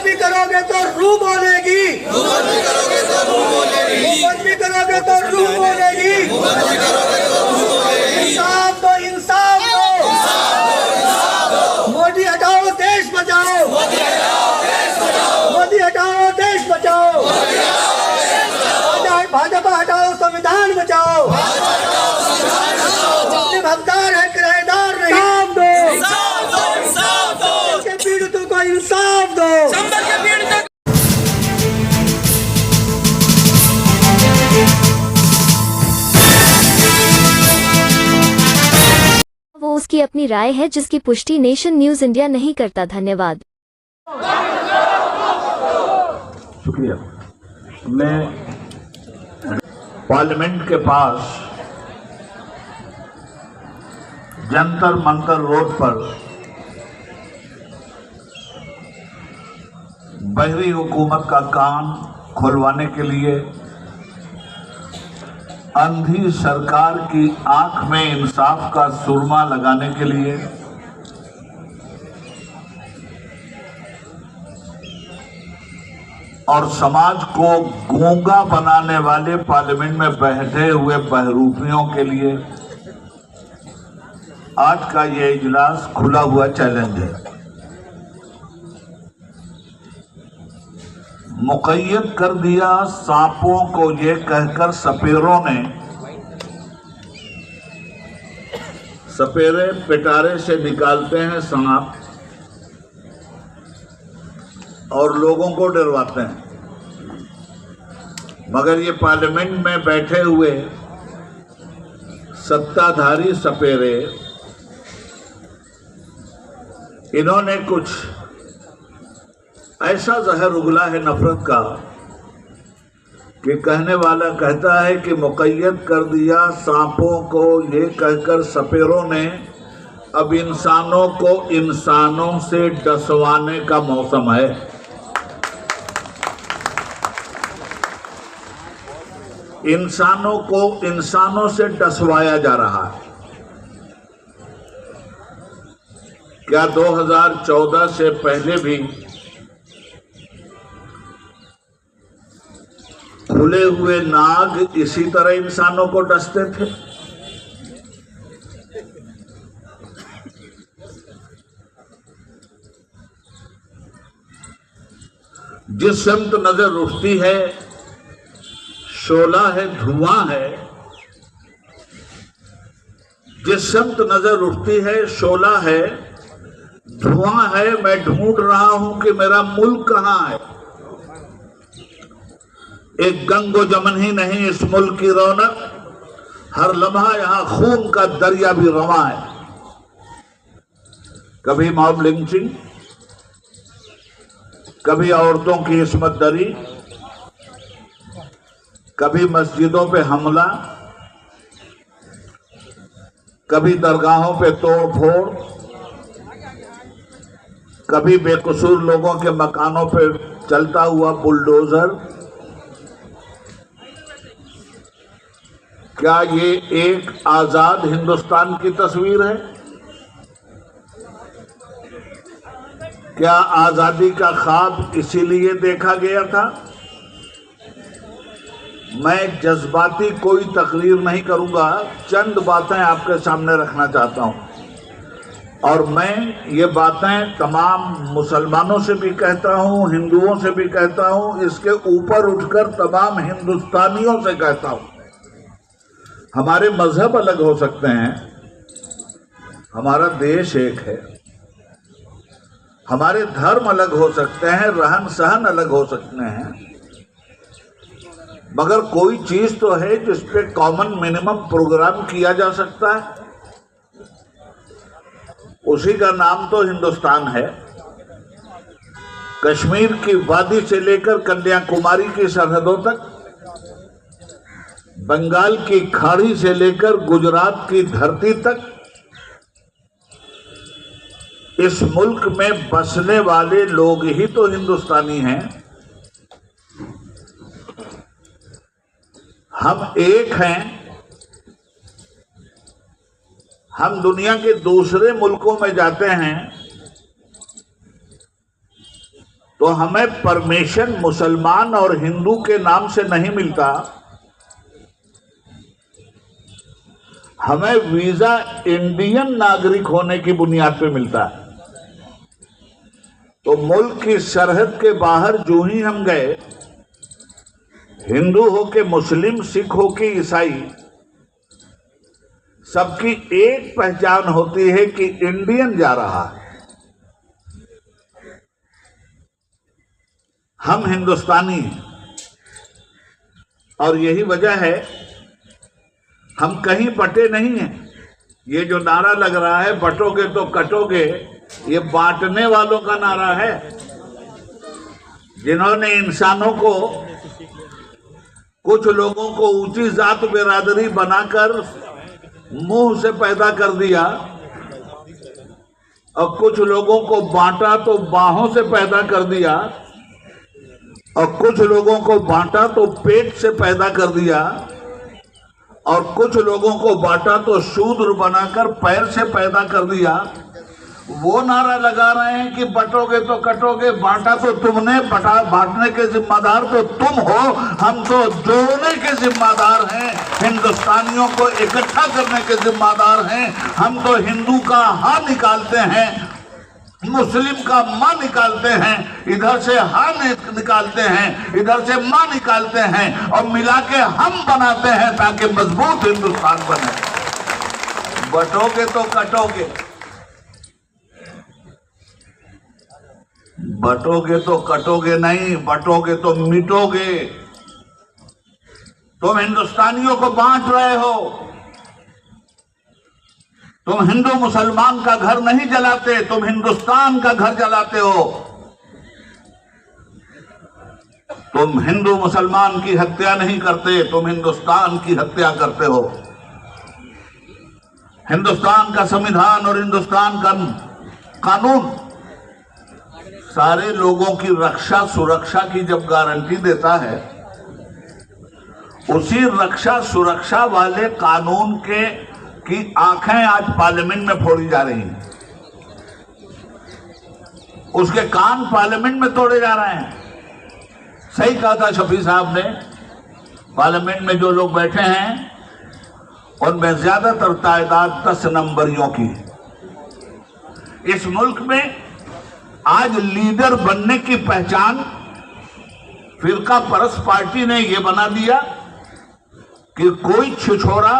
मुंहबंदी करोगे तो रूह बोलेगी, मुंहबंदी करोगे तो रूह बोलेगी। इंसाफ दो, इंसाफ दो, मोदी हटाओ देश बचाओ, मोदी हटाओ देश बचाओ, भाजपा हटाओ संविधान बचाओ। मुस्लिम हकदार है, किराएदार नहीं। इंसाफ दो, के पीड़ितों को इंसाफ दो। वो उसकी अपनी राय है जिसकी पुष्टि नेशन न्यूज इंडिया नहीं करता। धन्यवाद। शुक्रिया। मैं पार्लियामेंट के पास जंतर मंतर रोड पर बहरी हुकूमत का कान खुलवाने के लिए, अंधी सरकार की आंख में इंसाफ का सुरमा लगाने के लिए और समाज को गूंगा बनाने वाले पार्लियामेंट में बैठे हुए बहरूपियों के लिए आज का यह इजलास खुला हुआ चैलेंज है। मुक़य्यद कर दिया सांपों को ये कहकर सपेरों ने, सपेरे पिटारे से निकालते हैं सांप और लोगों को डरवाते हैं, मगर ये पार्लियामेंट में बैठे हुए सत्ताधारी सपेरे, इन्होंने कुछ ऐसा जहर उगला है नफरत का कि कहने वाला कहता है कि मुक़य्यद कर दिया सांपों को ये कहकर सपेरों ने, अब इंसानों को इंसानों से डसवाने का मौसम है। इंसानों को इंसानों से डसवाया जा रहा है। क्या 2014 से पहले भी खुले हुए नाग इसी तरह इंसानों को डसते थे? जिस समत नजर उठती है शोला है, धुआं है। जिस समत नजर उठती है शोला है, धुआं है। मैं ढूंढ रहा हूं कि मेरा मुल्क कहां है। एक गंगो जमन ही नहीं इस मुल्क की रौनक, हर लम्हा यहां खून का दरिया भी रवां है। कभी मॉब लिंचिंग, कभी औरतों की इस्मत दरी, कभी मस्जिदों पे हमला, कभी दरगाहों पे तोड़ फोड़, कभी बेकसूर लोगों के मकानों पे चलता हुआ बुलडोजर। क्या ये एक आजाद हिंदुस्तान की तस्वीर है? क्या आजादी का ख्वाब इसीलिए देखा गया था? मैं जज्बाती कोई तकरीर नहीं करूंगा, चंद बातें आपके सामने रखना चाहता हूं। और मैं ये बातें तमाम मुसलमानों से भी कहता हूं, हिंदुओं से भी कहता हूं, इसके ऊपर उठकर तमाम हिंदुस्तानियों से कहता हूं। हमारे मजहब अलग हो सकते हैं, हमारा देश एक है। हमारे धर्म अलग हो सकते हैं, रहन सहन अलग हो सकते हैं, मगर कोई चीज तो है जिस पे कॉमन मिनिमम प्रोग्राम किया जा सकता है। उसी का नाम तो हिंदुस्तान है। कश्मीर की वादी से लेकर कन्याकुमारी की सरहदों तक, बंगाल की खाड़ी से लेकर गुजरात की धरती तक, इस मुल्क में बसने वाले लोग ही तो हिंदुस्तानी हैं। हम एक हैं। हम दुनिया के दूसरे मुल्कों में जाते हैं तो हमें परमिशन मुसलमान और हिंदू के नाम से नहीं मिलता, हमें वीजा इंडियन नागरिक होने की बुनियाद पे मिलता है। तो मुल्क की सरहद के बाहर जो ही हम गए, हिंदू हो के मुस्लिम, सिख हो के ईसाई, सबकी एक पहचान होती है कि इंडियन जा रहा है, हम हिंदुस्तानी हैं। और यही वजह है हम कहीं बटे नहीं हैं। ये जो नारा लग रहा है बटोगे तो कटोगे, ये बांटने वालों का नारा है, जिन्होंने इंसानों को, कुछ लोगों को ऊंची जात बिरादरी बनाकर मुंह से पैदा कर दिया और कुछ लोगों को बांटा तो बाहों से पैदा कर दिया और कुछ लोगों को बांटा तो पेट से पैदा कर दिया और कुछ लोगों को बांटा तो शूद्र बनाकर पैर से पैदा कर दिया। वो नारा लगा रहे हैं कि बटोगे तो कटोगे, बांटा तो तुमने, बांटने के जिम्मेदार तो तुम हो, हम तो जोड़ने के जिम्मेदार हैं, हिंदुस्तानियों को इकट्ठा करने के जिम्मेदार हैं। हम तो हिंदू का हा निकालते हैं, मुस्लिम का माँ निकालते हैं, इधर से हा निकालते हैं, इधर से माँ निकालते हैं और मिला के हम बनाते हैं ताकि मजबूत हिंदुस्तान बने। बटोगे तो कटोगे, बटोगे तो कटोगे नहीं, बटोगे तो मिटोगे। तुम हिंदुस्तानियों को बांट रहे हो, तुम हिंदू मुसलमान का घर नहीं जलाते, तुम हिंदुस्तान का घर जलाते हो। तुम हिंदू मुसलमान की हत्या नहीं करते, तुम हिंदुस्तान की हत्या करते हो। हिंदुस्तान का संविधान और हिंदुस्तान का कानून सारे लोगों की रक्षा सुरक्षा की जब गारंटी देता है, उसी रक्षा सुरक्षा वाले कानून की आंखें आज पार्लियामेंट में फोड़ी जा रही हैं, उसके कान पार्लियामेंट में तोड़े जा रहे हैं। सही कहा था शफी साहब ने, पार्लियामेंट में जो लोग बैठे हैं उनमें ज्यादातर तादाद 10 नंबरियों की। इस मुल्क में आज लीडर बनने की पहचान फिरका परस्त पार्टी ने यह बना दिया कि कोई छिछोरा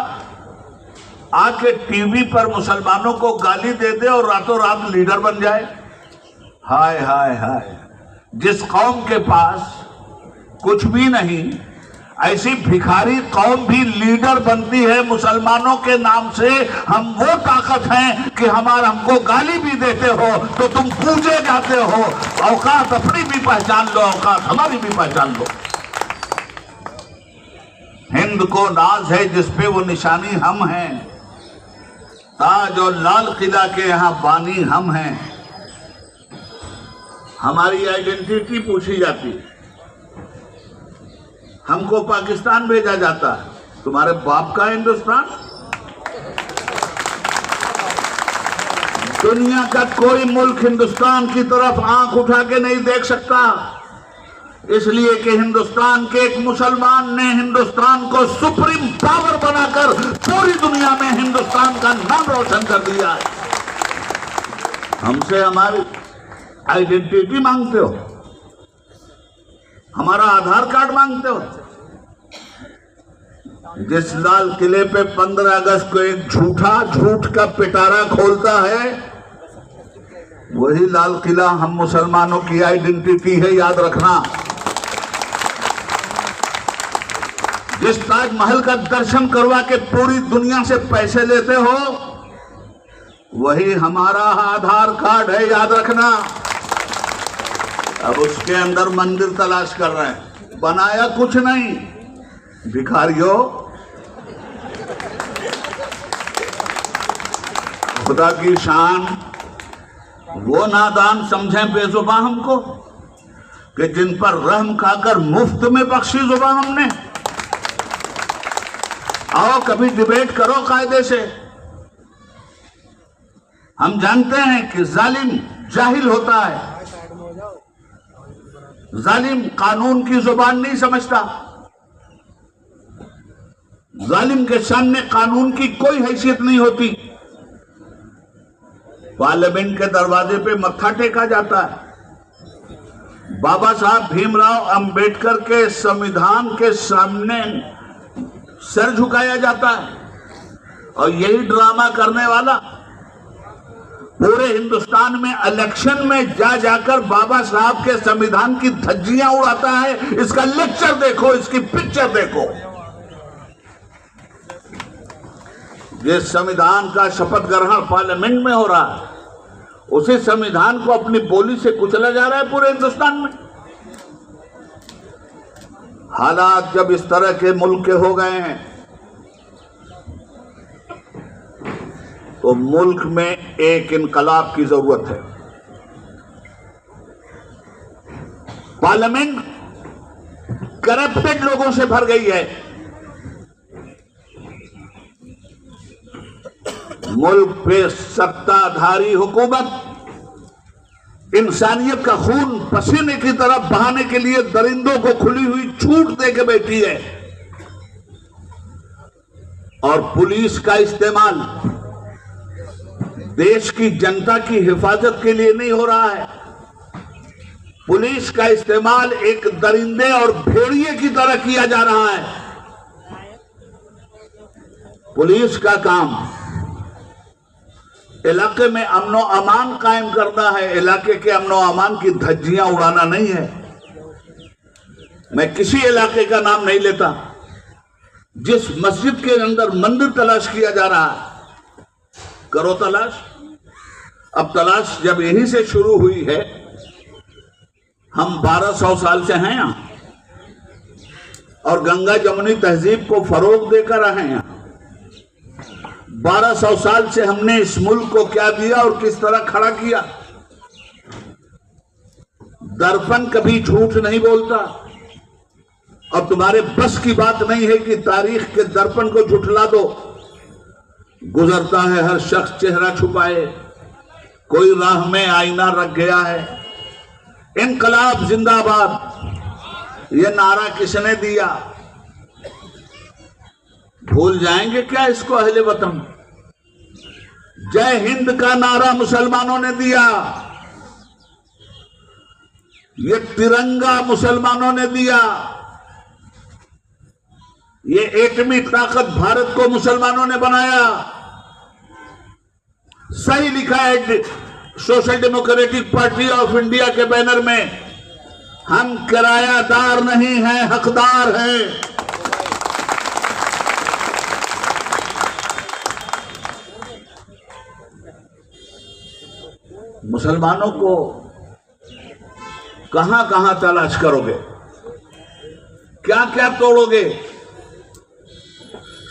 आके टीवी पर मुसलमानों को गाली दे दे और रातों रात लीडर बन जाए। हाय हाय हाय, जिस कौम के पास कुछ भी नहीं, ऐसी भिखारी कौम भी लीडर बनती है मुसलमानों के नाम से। हम वो ताकत हैं कि हमको गाली भी देते हो तो तुम पूजे जाते हो। औकात अपनी भी पहचान लो, औकात हमारी भी पहचान लो। हिंद को नाज है जिस पे वो निशानी हम हैं, ताज और लाल किला के यहाँ बानी हम हैं। हमारी आइडेंटिटी पूछी जाती है, हमको पाकिस्तान भेजा जाता है, तुम्हारे बाप का हिंदुस्तान। दुनिया का कोई मुल्क हिंदुस्तान की तरफ आंख उठा के नहीं देख सकता, इसलिए कि हिंदुस्तान के एक मुसलमान ने हिंदुस्तान को सुप्रीम पावर बनाकर पूरी दुनिया में हिंदुस्तान का नाम रोशन कर दिया है। हमसे हमारी आइडेंटिटी मांगते हो, हमारा आधार कार्ड मांगते हो। जिस लाल किले पे 15 अगस्त को एक झूठ का पिटारा खोलता है, वही लाल किला हम मुसलमानों की आइडेंटिटी है, याद रखना। जिस ताजमहल का दर्शन करवा के पूरी दुनिया से पैसे लेते हो, वही हमारा आधार कार्ड है, याद रखना। अब उसके अंदर मंदिर तलाश कर रहे हैं, बनाया कुछ नहीं। भिखारियों, खुदा की शान वो नादान समझें बेजुबा हमको कि जिन पर रहम खाकर मुफ्त में बख्शी जुबा हमने। आओ कभी डिबेट करो कायदे से। हम जानते हैं कि जालिम जाहिल होता है, जालिम कानून की जुबान नहीं समझता। जालिम के सामने कानून की कोई हैसियत नहीं होती। पार्लियामेंट के दरवाजे पे मत्था टेका जाता है। बाबा साहब भीमराव अंबेडकर के संविधान के सामने सर झुकाया जाता है और यही ड्रामा करने वाला पूरे हिंदुस्तान में इलेक्शन में जा जाकर बाबा साहब के संविधान की धज्जियां उड़ाता है। इसका लेक्चर देखो, इसकी पिक्चर देखो। ये संविधान का शपथ ग्रहण पार्लियामेंट में हो रहा है, उसी संविधान को अपनी बोली से कुचला जा रहा है पूरे हिंदुस्तान में। हालात जब इस तरह के मुल्क के हो गए हैं तो मुल्क में एक इनकलाब की जरूरत है। पार्लियामेंट करप्टेड लोगों से भर गई है। मुल्क पे सत्ताधारी हुकूमत इंसानियत का खून पसीने की तरफ बहाने के लिए दरिंदों को खुली हुई छूट दे के बैठी है और पुलिस का इस्तेमाल देश की जनता की हिफाजत के लिए नहीं हो रहा है। पुलिस का इस्तेमाल एक दरिंदे और भेड़िए की तरह किया जा रहा है। पुलिस का काम इलाके में अमनो अमान कायम करना है, इलाके के अमनो अमान की धज्जियां उड़ाना नहीं है। मैं किसी इलाके का नाम नहीं लेता। जिस मस्जिद के अंदर मंदिर तलाश किया जा रहा है, करो तलाश। अब तलाश जब यहीं से शुरू हुई है, हम 1200 साल से हैं यहां और गंगा जमुनी तहजीब को फरोग देकर रहे हैं। 1200 साल से हमने इस मुल्क को क्या दिया और किस तरह खड़ा किया। दर्पण कभी झूठ नहीं बोलता और तुम्हारे बस की बात नहीं है कि तारीख के दर्पण को झुठला दो। गुजरता है हर शख्स चेहरा छुपाए, कोई राह में आईना रख गया है। इनकलाब जिंदाबाद ये नारा किसने दिया? भूल जाएंगे क्या इसको अहले वतन? जय हिंद का नारा मुसलमानों ने दिया, ये तिरंगा मुसलमानों ने दिया, ये एटमी ताकत भारत को मुसलमानों ने बनाया। सही लिखा है social democratic party of India के बैनर में, हम किरायादार नहीं हैं, हकदार हैं। मुसलमानों को कहां कहां तलाश करोगे, क्या क्या तोड़ोगे?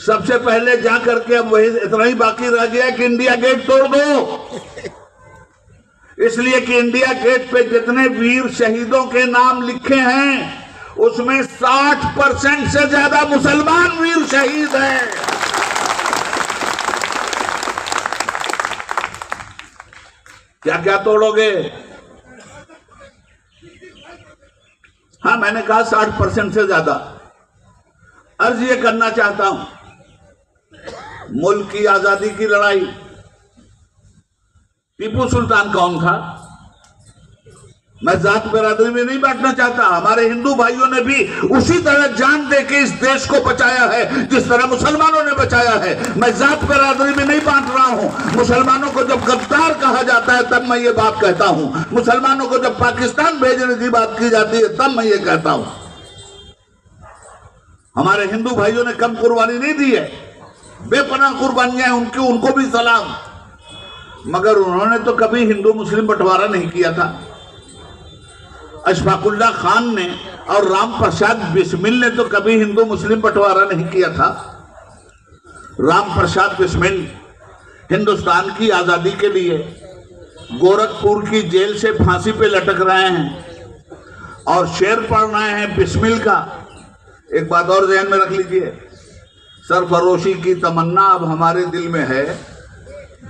सबसे पहले जाकर के अब वही इतना ही बाकी रह गया कि इंडिया गेट तोड़ दो। इसलिए कि इंडिया गेट पे जितने वीर शहीदों के नाम लिखे हैं उसमें 60% से ज्यादा मुसलमान वीर शहीद हैं। क्या क्या तोड़ोगे? हाँ, मैंने कहा 60% से ज्यादा। अर्ज ये करना चाहता हूं, मुल्क की आजादी की लड़ाई, टीपू सुल्तान कौन था? मैं जात बिरादरी में नहीं बांटना चाहता। हमारे हिंदू भाइयों ने भी उसी तरह जान दे के इस देश को बचाया है जिस तरह मुसलमानों ने बचाया है। मैं जात बिरादरी में नहीं बांट रहा हूं। मुसलमानों को जब गद्दार कहा जाता है तब मैं ये बात कहता हूं। मुसलमानों को जब पाकिस्तान भेजने की बात की जाती है तब मैं ये कहता हूं। हमारे हिंदू भाइयों ने कम कुर्बानी नहीं दी है, बेपनाह कुर्बानियां उनकी, उनको भी सलाम। मगर उन्होंने तो कभी हिंदू मुस्लिम बंटवारा नहीं किया था। अशफाकुल्ला खान ने और राम प्रसाद बिस्मिल ने तो कभी हिंदू मुस्लिम बंटवारा नहीं किया था। राम प्रसाद बिस्मिल हिंदुस्तान की आजादी के लिए गोरखपुर की जेल से फांसी पे लटक रहे हैं और शेर पढ़ रहे हैं बिस्मिल का। एक बात और ध्यान में रख लीजिए, सरफरोशी की तमन्ना अब हमारे दिल में है,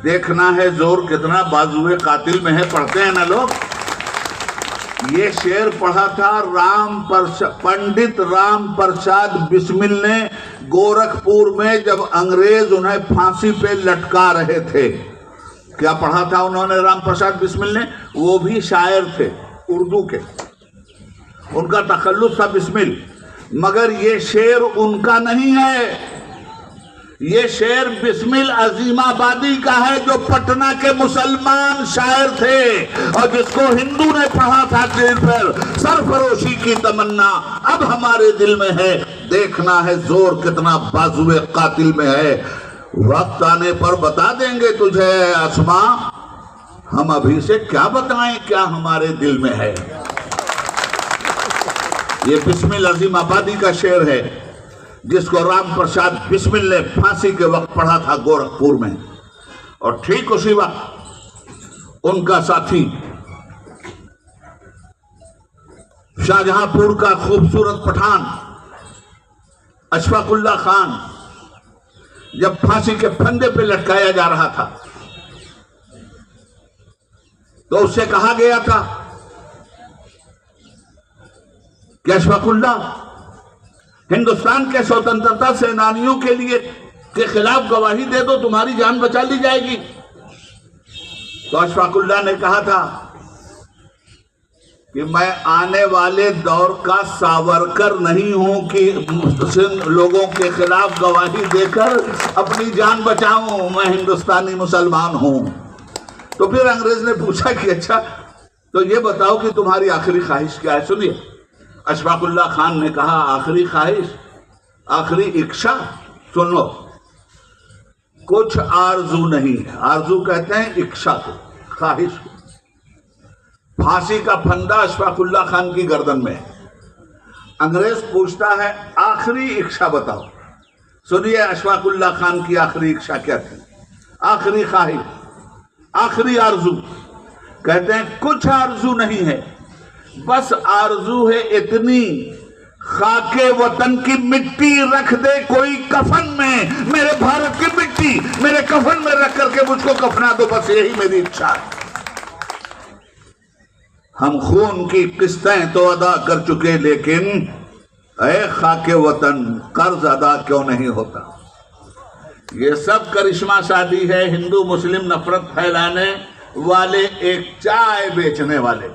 देखना है जोर कितना बाजुए कातिल में है। पढ़ते हैं ना लोग। ये शेर पढ़ा था पंडित राम प्रसाद बिस्मिल ने गोरखपुर में, जब अंग्रेज उन्हें फांसी पे लटका रहे थे। क्या पढ़ा था उन्होंने राम प्रसाद बिस्मिल ने? वो भी शायर थे उर्दू के, उनका तखल्लुस था बिस्मिल, मगर ये शेर उनका नहीं है। ये शेर बिस्मिल अजीमाबादी का है, जो पटना के मुसलमान शायर थे और जिसको हिंदू ने पढ़ा था दिल पर। सरफरोशी की तमन्ना अब हमारे दिल में है, देखना है जोर कितना बाजुए कातिल में है। वक्त आने पर बता देंगे तुझे आसमां, हम अभी से क्या बताएं क्या हमारे दिल में है। ये बिस्मिल अजीमाबादी का शेर है, जिसको राम प्रसाद बिस्मिल ने फांसी के वक्त पढ़ा था गोरखपुर में। और ठीक उसी वक्त उनका साथी शाहजहांपुर का खूबसूरत पठान अशफाकुल्ला खान जब फांसी के फंदे पे लटकाया जा रहा था, तो उससे कहा गया था कि अशफाकुल्ला, हिंदुस्तान के स्वतंत्रता सेनानियों के लिए के खिलाफ गवाही दे दो, तुम्हारी जान बचा ली जाएगी। तो अशफाकुल्ला ने कहा था कि मैं आने वाले दौर का सावरकर नहीं हूं कि मुस्लिम लोगों के खिलाफ गवाही देकर अपनी जान बचाऊं, मैं हिंदुस्तानी मुसलमान हूं। तो फिर अंग्रेज ने पूछा कि अच्छा, तो ये बताओ कि तुम्हारी आखिरी ख्वाहिश क्या है। सुनिए, अशफाकुल्ला खान ने कहा, आखिरी ख्वाहिश, आखिरी इच्छा, सुन लो, कुछ आरजू नहीं है। आरजू कहते हैं इच्छा को, ख्वाहिश को। फांसी का फंदा अशफाकुल्ला खान की गर्दन में है। अंग्रेज पूछता है आखिरी इच्छा बताओ। सुनिए अशफाकुल्ला खान की आखिरी इच्छा क्या थी, आखिरी ख्वाहिश, आखिरी आरजू। कहते हैं कुछ आरजू नहीं है, बस आरजू है इतनी, खाके वतन की मिट्टी रख दे कोई कफन में, मेरे भारत की मिट्टी मेरे कफन में रख करके मुझको कफना दो, बस यही मेरी इच्छा है। हम खून की किस्तें तो अदा कर चुके, लेकिन ऐ खाके वतन कर्ज अदा क्यों नहीं होता। ये सब करिश्मा शादी है हिंदू मुस्लिम नफरत फैलाने वाले एक चाय बेचने वाले,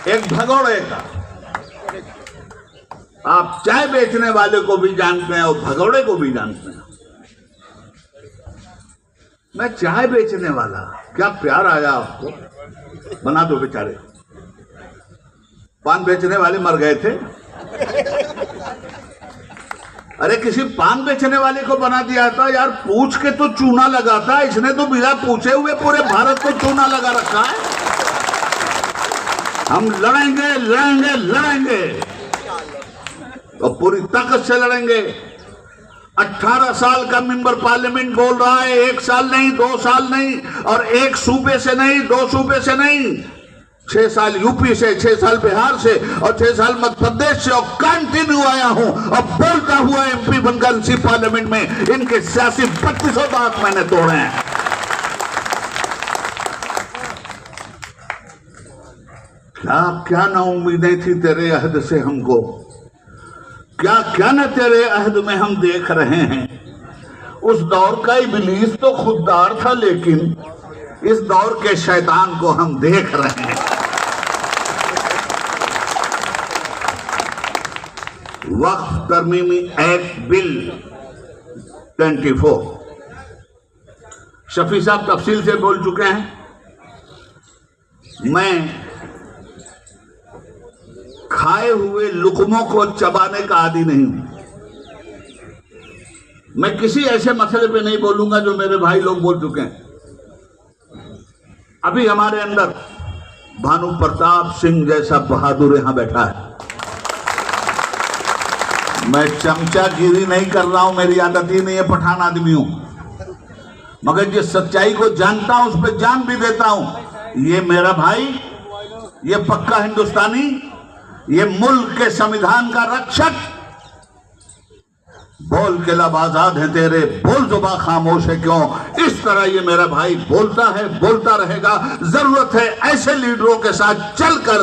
एक भगोड़े का। आप चाय बेचने वाले को भी जानते हैं और भगोड़े को भी जानते हैं। मैं चाय बेचने वाला, क्या प्यार आया आपको, बना दो बेचारे। पान बेचने वाले मर गए थे, अरे किसी पान बेचने वाले को बना दिया था यार, पूछ के तो चूना लगाता, इसने तो बिना पूछे हुए पूरे भारत को चूना लगा रखा है। हम लड़ेंगे लड़ेंगे लड़ेंगे और पूरी ताकत से लड़ेंगे। 18 साल का मेंबर पार्लियामेंट बोल रहा है, 1 साल नहीं, 2 साल नहीं, और एक सूबे से नहीं, 2 सूबे से नहीं, 6 साल यूपी से, 6 साल बिहार से और 6 साल मध्य प्रदेश से, और कंटिन्यू आया हूं और बोलता हुआ एमपी बनकर इसी पार्लियामेंट में इनके सियासी 3200 दांत मैंने तोड़े हैं। क्या क्या ना उम्मीदें थी तेरे अहद से हमको, क्या क्या न तेरे अहद में हम देख रहे हैं। उस दौर का इब्लीस तो खुददार था, लेकिन इस दौर के शैतान को हम देख रहे हैं। वक्फ तरमीमी एक्ट बिल 24, शफी साहब तफसील से बोल चुके हैं। मैं खाए हुए लुकमों को चबाने का आदी नहीं हूं। मैं किसी ऐसे मसले पे नहीं बोलूंगा जो मेरे भाई लोग बोल चुके हैं। अभी हमारे अंदर भानु प्रताप सिंह जैसा बहादुर यहां बैठा है। मैं चमचागिरी नहीं कर रहा हूं, मेरी आदत ही नहीं है, पठान आदमी हूं, मगर जिस सच्चाई को जानता हूं उस पर जान भी देता हूं। ये मेरा भाई, ये पक्का हिंदुस्तानी, ये मुल्क के संविधान का रक्षक, बोल के लब आजाद है तेरे, बोल जुबा खामोश है क्यों। इस तरह ये मेरा भाई बोलता है, बोलता रहेगा। जरूरत है ऐसे लीडरों के साथ चलकर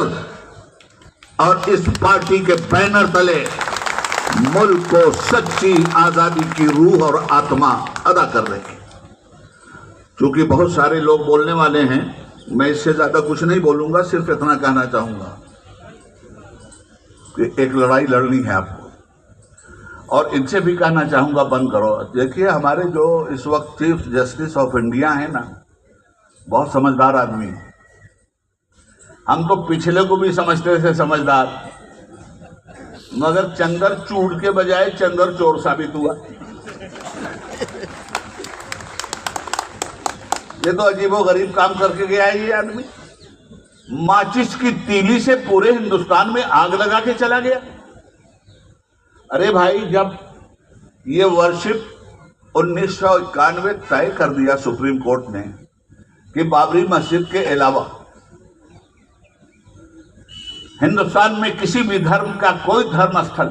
और इस पार्टी के बैनर तले मुल्क को सच्ची आजादी की रूह और आत्मा अदा करने की। क्योंकि बहुत सारे लोग बोलने वाले हैं, मैं इससे ज्यादा कुछ नहीं बोलूंगा, सिर्फ इतना कहना चाहूंगा कि एक लड़ाई लड़नी है आपको। और इनसे भी कहना चाहूंगा बंद करो। देखिए, हमारे जो इस वक्त चीफ जस्टिस ऑफ इंडिया है ना, बहुत समझदार आदमी है। हम तो पिछले को भी समझते थे समझदार, मगर चंदर चूड़ के बजाय चंदर चोर साबित हुआ। ये तो अजीबो गरीब काम करके गया है ये आदमी। माचिस की तीली से पूरे हिंदुस्तान में आग लगा के चला गया। अरे भाई, जब ये वर्शिप 1991 तय कर दिया सुप्रीम कोर्ट ने कि बाबरी मस्जिद के अलावा हिंदुस्तान में किसी भी धर्म का कोई धर्म स्थल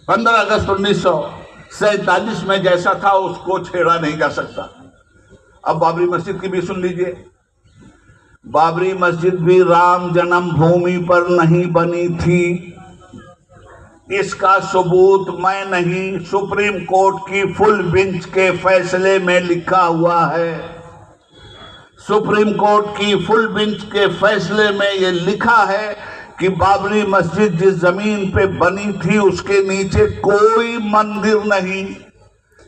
15 अगस्त 1947 में जैसा था उसको छेड़ा नहीं जा सकता। अब बाबरी मस्जिद की भी सुन लीजिए। बाबरी मस्जिद भी राम जन्मभूमि पर नहीं बनी थी। इसका सबूत मैं नहीं, सुप्रीम कोर्ट की फुल बेंच के फैसले में लिखा हुआ है। सुप्रीम कोर्ट की फुल बेंच के फैसले में यह लिखा है कि बाबरी मस्जिद जिस जमीन पे बनी थी उसके नीचे कोई मंदिर नहीं।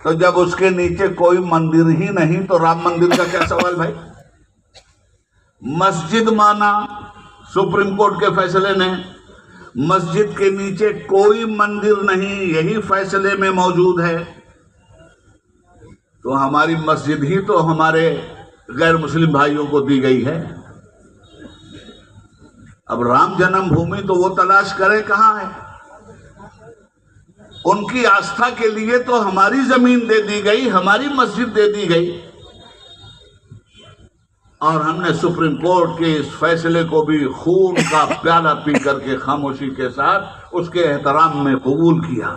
तो जब उसके नीचे कोई मंदिर ही नहीं तो राम मंदिर का क्या सवाल भाई। मस्जिद माना सुप्रीम कोर्ट के फैसले ने, मस्जिद के नीचे कोई मंदिर नहीं, यही फैसले में मौजूद है। तो हमारी मस्जिद ही तो हमारे गैर मुस्लिम भाइयों को दी गई है। अब राम जन्मभूमि तो वो तलाश करे कहां है। उनकी आस्था के लिए तो हमारी जमीन दे दी गई, हमारी मस्जिद दे दी गई। और हमने सुप्रीम कोर्ट के इस फैसले को भी खून का प्याला पी करके खामोशी के साथ उसके एहतराम में कबूल किया।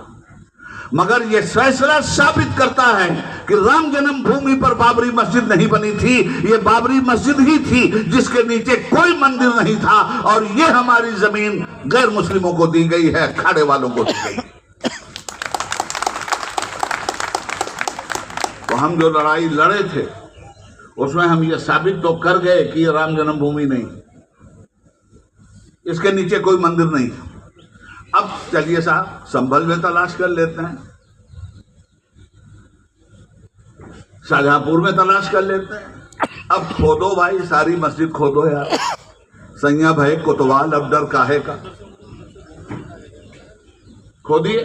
मगर यह फैसला साबित करता है कि राम जन्मभूमि पर बाबरी मस्जिद नहीं बनी थी, ये बाबरी मस्जिद ही थी जिसके नीचे कोई मंदिर नहीं था। और ये हमारी जमीन गैर मुस्लिमों को दी गई है, अखाड़े वालों को दी गई। तो हम जो लड़ाई लड़े थे उसमें हम ये साबित तो कर गए कि ये राम जन्मभूमि नहीं, इसके नीचे कोई मंदिर नहीं। अब चलिए साहब, संभल में तलाश कर लेते हैं, शाहजहांपुर में तलाश कर लेते हैं। अब खोदो भाई, सारी मस्जिद खोदो यार। सैया भाई कोतवाल, अब डर काहे का, खोदिए।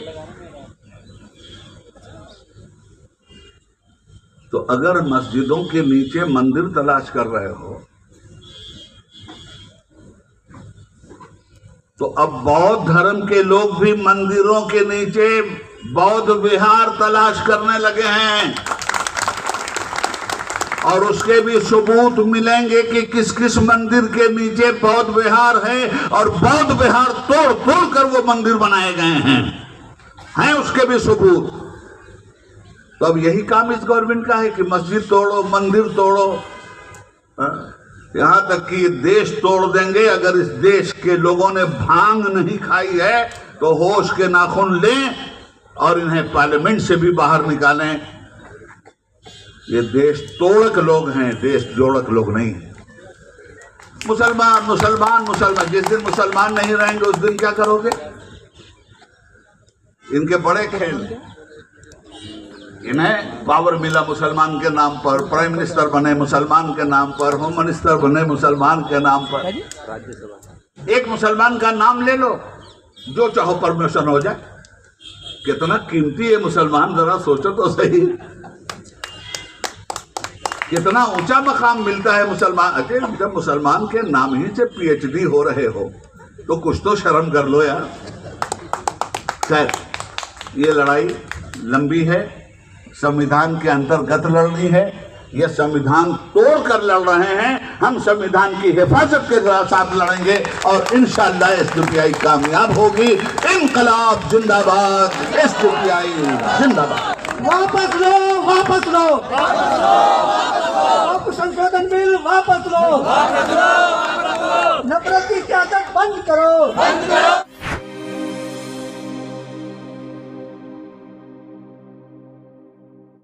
तो अगर मस्जिदों के नीचे मंदिर तलाश कर रहे हो तो अब बौद्ध धर्म के लोग भी मंदिरों के नीचे बौद्ध विहार तलाश करने लगे हैं। और उसके भी सबूत मिलेंगे कि किस किस मंदिर के नीचे बौद्ध विहार है और बौद्ध विहार तोड़ तोड़ कर वो मंदिर बनाए गए हैं उसके भी सबूत। तो अब यही काम इस गवर्नमेंट का है कि मस्जिद तोड़ो, मंदिर तोड़ो, यहां तक कि देश तोड़ देंगे। अगर इस देश के लोगों ने भांग नहीं खाई है तो होश के नाखून लें और इन्हें पार्लियामेंट से भी बाहर निकालें। ये देश तोड़क लोग हैं, देश जोड़क लोग नहीं। मुसलमान मुसलमान मुसलमान, जिस दिन मुसलमान नहीं रहेंगे उस दिन क्या करोगे। इनके बड़े खेल, इन्हें पावर मिला मुसलमान के नाम पर, प्राइम मिनिस्टर बने मुसलमान के नाम पर, होम मिनिस्टर बने मुसलमान के नाम पर। एक मुसलमान का नाम ले लो, जो चाहो परमिशन हो जाए। कितना कीमती है मुसलमान, जरा सोचो तो सही। कितना ऊंचा मकाम मिलता है मुसलमान। अरे जब मुसलमान के नाम ही से पीएचडी हो रहे हो तो कुछ तो शर्म कर लो यार। खैर, ये लड़ाई लंबी है, संविधान के अंतर्गत लड़नी है। ये संविधान तोड़ कर लड़ रहे हैं। हम संविधान की हिफाजत के साथ लड़ेंगे और इंशाअल्लाह एसडीपीआई कामयाब होगी। इनकलाब जिंदाबाद, एसडीपीआई जिंदाबाद। वापस लो, वापस लो, आप संशोधन बिल वापस लो, नफरत की सियासत बंद करो।